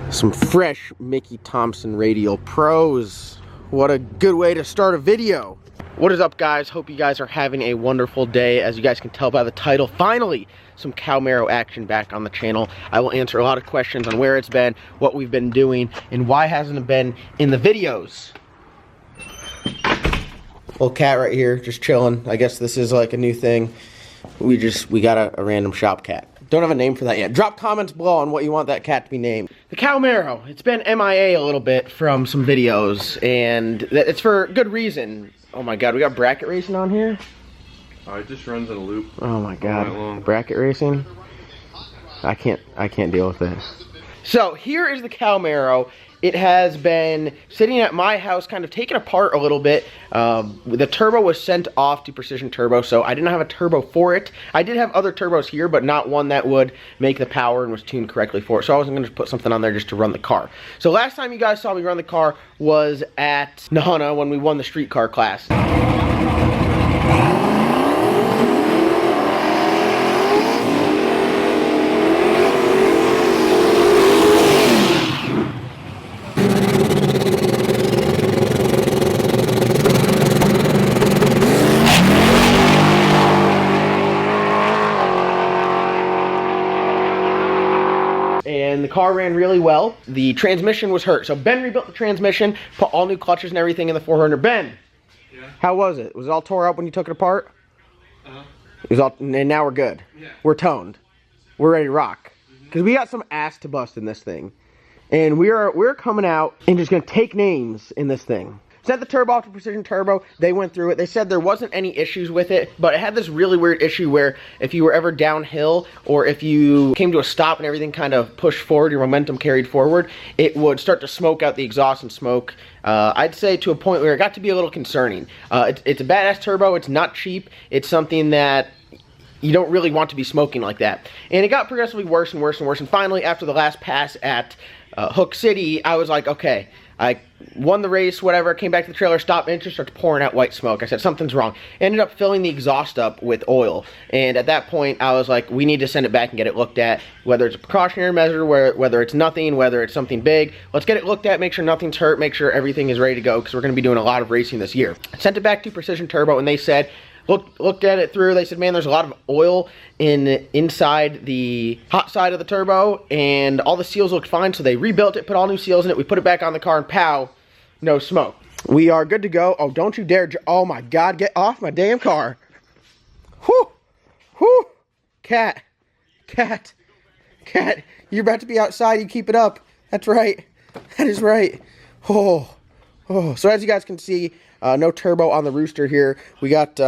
Some fresh Mickey Thompson Radial Pros. What a good way to start a video. What is up, guys? Hope you guys are having a wonderful day. As you guys can tell by the title, finally some Cowmaro action back on the channel. I will answer a lot of questions on where it's been, what we've been doing, and why hasn't it been in the videos. Little cat right here, just chilling. I guess this is like a new thing. We got a random shop cat. Don't have a name for that yet. Drop comments below on what you want that cat to be named. The Cowmaro, it's been MIA a little bit from some videos, and it's for good reason. Oh my god, we got bracket racing on here? Oh, it just runs in a loop. Oh my god, bracket racing? I can't deal with it. So here is the Cowmaro. It has been sitting at my house, kind of taken apart a little bit. The turbo was sent off to Precision Turbo, so I didn't have a turbo for it. I did have other turbos here, but not one that would make the power and was tuned correctly for it. So I wasn't going to put something on there just to run the car. So last time you guys saw me run the car was at Nahana when we won the streetcar class. And the car ran really well. The transmission was hurt. So Ben rebuilt the transmission, put all new clutches and everything in the 400. Ben, yeah. How was it? Was it all tore up when you took it apart? It was all, and now we're good. Yeah. We're toned. We're ready to rock. Because we got some ass to bust in this thing. And we're coming out and just going to take names in this thing. Sent the turbo off to Precision Turbo. They went through it. They said there wasn't any issues with it, but it had this really weird issue where if you were ever downhill or if you came to a stop and everything kind of pushed forward, your momentum carried forward, it would start to smoke out the exhaust and smoke. I'd say to a point where it got to be a little concerning. It's a badass turbo. It's not cheap. It's something that you don't really want to be smoking like that. And it got progressively worse and worse and worse. And finally, after the last pass at Hook City, I was like, okay, I won the race, whatever, came back to the trailer, stopped, and it just starts pouring out white smoke. I said, something's wrong. Ended up filling the exhaust up with oil. And at that point, I was like, we need to send it back and get it looked at, whether it's a precautionary measure, whether it's nothing, whether it's something big. Let's get it looked at, make sure nothing's hurt, make sure everything is ready to go, because we're going to be doing a lot of racing this year. Sent it back to Precision Turbo, and they said, looked at it through. They said, man, there's a lot of oil inside the hot side of the turbo, and all the seals looked fine, so they rebuilt it, put all new seals in it. We put it back on the car, and pow, no smoke. We are good to go. Oh, don't you dare. Oh, my God. Get off my damn car. Whew. Whew. Cat. You're about to be outside. You keep it up. That's right. That is right. Oh. So as you guys can see, no turbo on the rooster here. We got,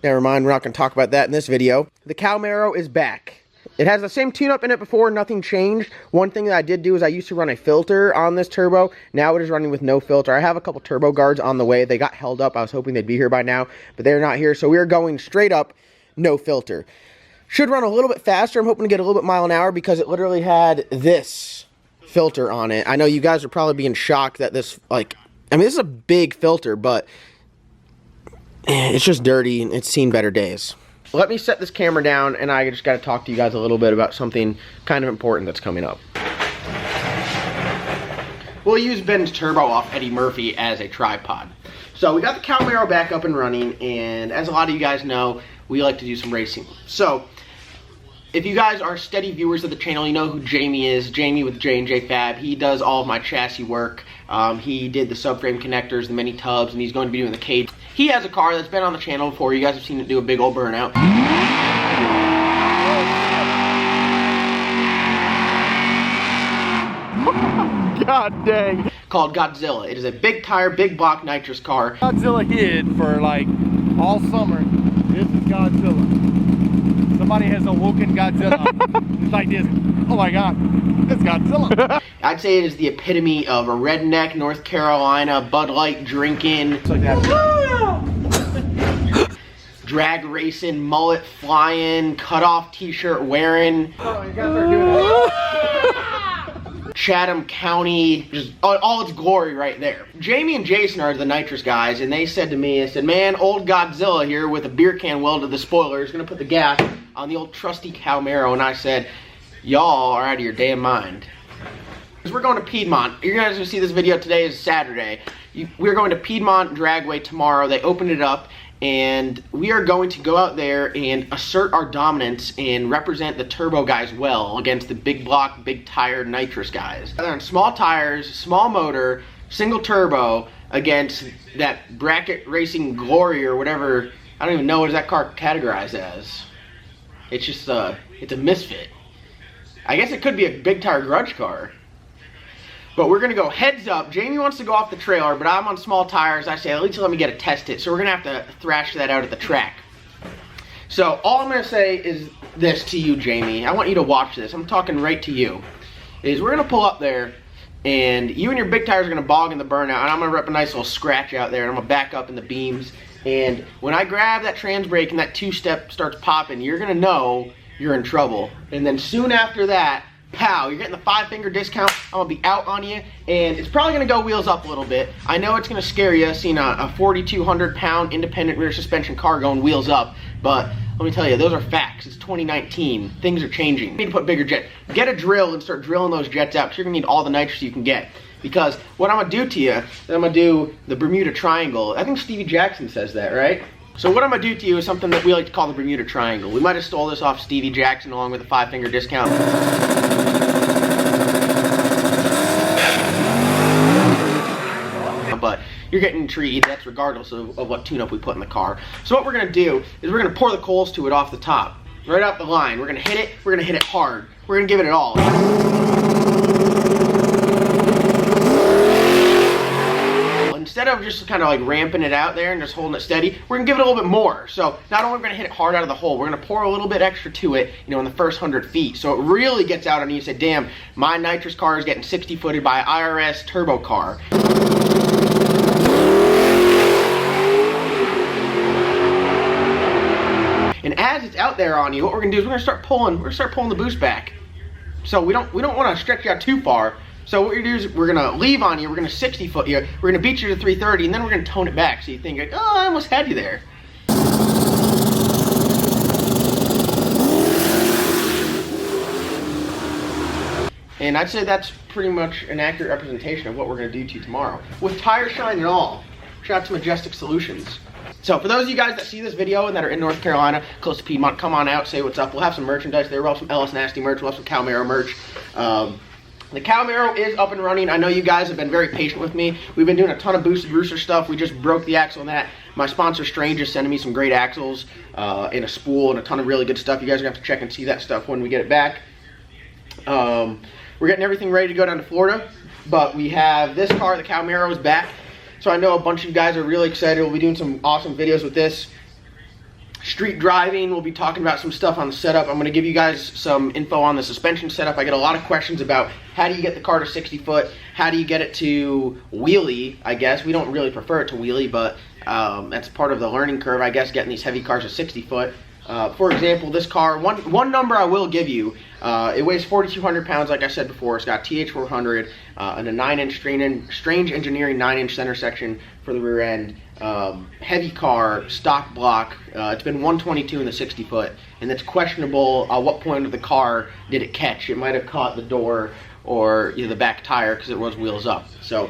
never mind, we're not going to talk about that in this video. The Cowmaro is back. It has the same tune-up in it before, nothing changed. One thing that I did do is I used to run a filter on this turbo. Now it is running with no filter. I have a couple turbo guards on the way. They got held up. I was hoping they'd be here by now, but they're not here. So we are going straight up, no filter. Should run a little bit faster. I'm hoping to get a little bit mile an hour because it literally had this filter on it. I know you guys are probably being shocked that this, like, I mean, this is a big filter, but it's just dirty and it's seen better days. Let me set this camera down, and I just got to talk to you guys a little bit about something kind of important that's coming up. We'll use Ben's turbo off Eddie Murphy as a tripod. So we got the Cowmaro back up and running, and as a lot of you guys know, we like to do some racing. So if you guys are steady viewers of the channel, you know who Jamie is. Jamie with J&J Fab. He does all of my chassis work. He did the subframe connectors, the mini tubs, and he's going to be doing the cage. He has a car that's been on the channel before. You guys have seen it do a big old burnout. God dang. Called Godzilla. It is a big tire, big block nitrous car. Godzilla hid for like all summer. This is Godzilla. Somebody has awoken Godzilla. It's like this. Oh my god, it's Godzilla. I'd say it is the epitome of a redneck North Carolina Bud Light drinking. It's like that. Drag racing, mullet flying, cut off t-shirt wearing. Oh, you guys are doing it. Chatham County, just all its glory right there. Jamie and Jason are the Nitrous guys, and they said to me, man, old Godzilla here with a beer can welded to the spoiler is gonna put the gas on the old trusty Cowmaro. And I said, y'all are out of your damn mind. We're going to Piedmont. You guys are going to see this video. Today is Saturday. We're going to Piedmont Dragway tomorrow. They opened it up, and we are going to go out there and assert our dominance and represent the turbo guys well against the big block, big tire Nitrous guys. They're on small tires, small motor, single turbo against that bracket racing glory or whatever. I don't even know what that car categorized as. It's just it's a misfit. I guess it could be a big tire Grudge car. But we're going to go heads up. Jamie wants to go off the trailer, but I'm on small tires. I say, at least let me get a test hit. So we're going to have to thrash that out at the track. So all I'm going to say is this to you, Jamie. I want you to watch this. I'm talking right to you. Is we're going to pull up there, and you and your big tires are going to bog in the burnout, and I'm going to rip a nice little scratch out there, and I'm going to back up in the beams. And when I grab that trans brake and that two-step starts popping, you're going to know you're in trouble. And then soon after that, pow, you're getting the 5-finger discount. I'm going to be out on you, and it's probably going to go wheels up a little bit. I know it's going to scare you seeing a 4,200-pound independent rear suspension car going wheels up, but let me tell you, those are facts. It's 2019. Things are changing. You need to put bigger jets. Get a drill and start drilling those jets out, because you're going to need all the nitrous you can get. Because what I'm going to do to you is I'm going to do the Bermuda Triangle. I think Stevie Jackson says that, right? So what I'm going to do to you is something that we like to call the Bermuda Triangle. We might have stole this off Stevie Jackson along with a 5-finger discount. But you're getting treated, that's regardless of what tune-up we put in the car. So what we're going to do is we're going to pour the coals to it off the top. Right off the line. We're going to hit it. We're going to hit it hard. We're going to give it all. Instead of just kind of like ramping it out there and just holding it steady, we're going to give it a little bit more. So not only are we going to hit it hard out of the hole, we're going to pour a little bit extra to it, you know, in the first 100 feet. So it really gets out on you and say, damn, my Nitrous car is getting 60-footed by an IRS turbo car. And as it's out there on you, what we're going to do is we're going to start pulling the boost back. So we don't want to stretch you out too far. So what we're going to do is we're going to leave on you, we're going to 60-foot you, we're going to beat you to 330, and then we're going to tone it back. So you think, like, oh, I almost had you there. And I'd say that's pretty much an accurate representation of what we're going to do to you tomorrow. With tire shine and all. Shout out to Majestic Solutions. So for those of you guys that see this video and that are in North Carolina, close to Piedmont, come on out, say what's up. We'll have some merchandise there. We'll have some LS Nasty merch. We'll have some Cowmaro merch. The Cowmaro is up and running. I know you guys have been very patient with me. We've been doing a ton of boosted rooster stuff. We just broke the axle on that. My sponsor Strange is sending me some great axles and a spool and a ton of really good stuff. You guys are going to have to check and see that stuff when we get it back. We're getting everything ready to go down to Florida. But we have this car, the Cowmaro, is back. So I know a bunch of you guys are really excited. We'll be doing some awesome videos with this. Street driving, we'll be talking about some stuff on the setup. I'm going to give you guys some info on the suspension setup. I get a lot of questions about how do you get the car to 60 foot, how do you get it to wheelie, I guess. We don't really prefer it to wheelie, but that's part of the learning curve, I guess, getting these heavy cars to 60 foot. For example, this car, one number I will give you, it weighs 4,200 pounds, like I said before. It's got TH400 and a 9-inch Strange Engineering 9-inch center section for the rear end. Heavy car, stock block. It's been 122 in the 60 foot, and it's questionable what point of the car did it catch. It might have caught the door or the back tire because it was wheels up. So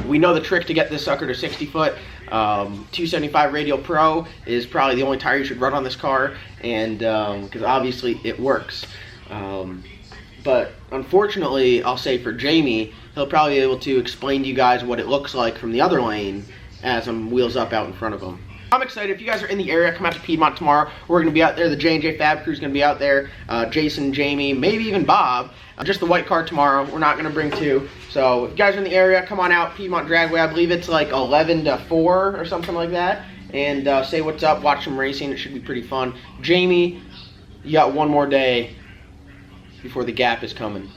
we know the trick to get this sucker to 60 foot. 275 Radial Pro is probably the only tire you should run on this car, and because obviously it works. But unfortunately, I'll say for Jamie, he'll probably be able to explain to you guys what it looks like from the other lane as I'm wheels up out in front of him. I'm excited. If you guys are in the area, come out to Piedmont tomorrow. We're going to be out there. The J&J Fab crew is going to be out there. Jason, Jamie, maybe even Bob. Just the white car tomorrow. We're not going to bring two. So if you guys are in the area, come on out. Piedmont Dragway. I believe it's like 11 to 4 or something like that. And say what's up. Watch some racing. It should be pretty fun. Jamie, you got one more day before the gap is coming.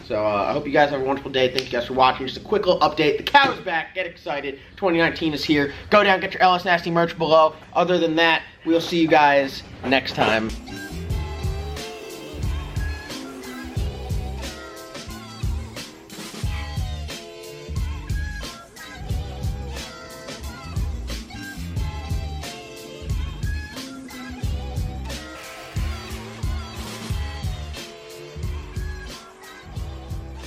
So I hope you guys have a wonderful day. Thank you guys for watching. Just a quick little update. The cow is back. Get excited. 2019 is here. Go down, get your LS Nasty merch below. Other than that, we'll see you guys next time.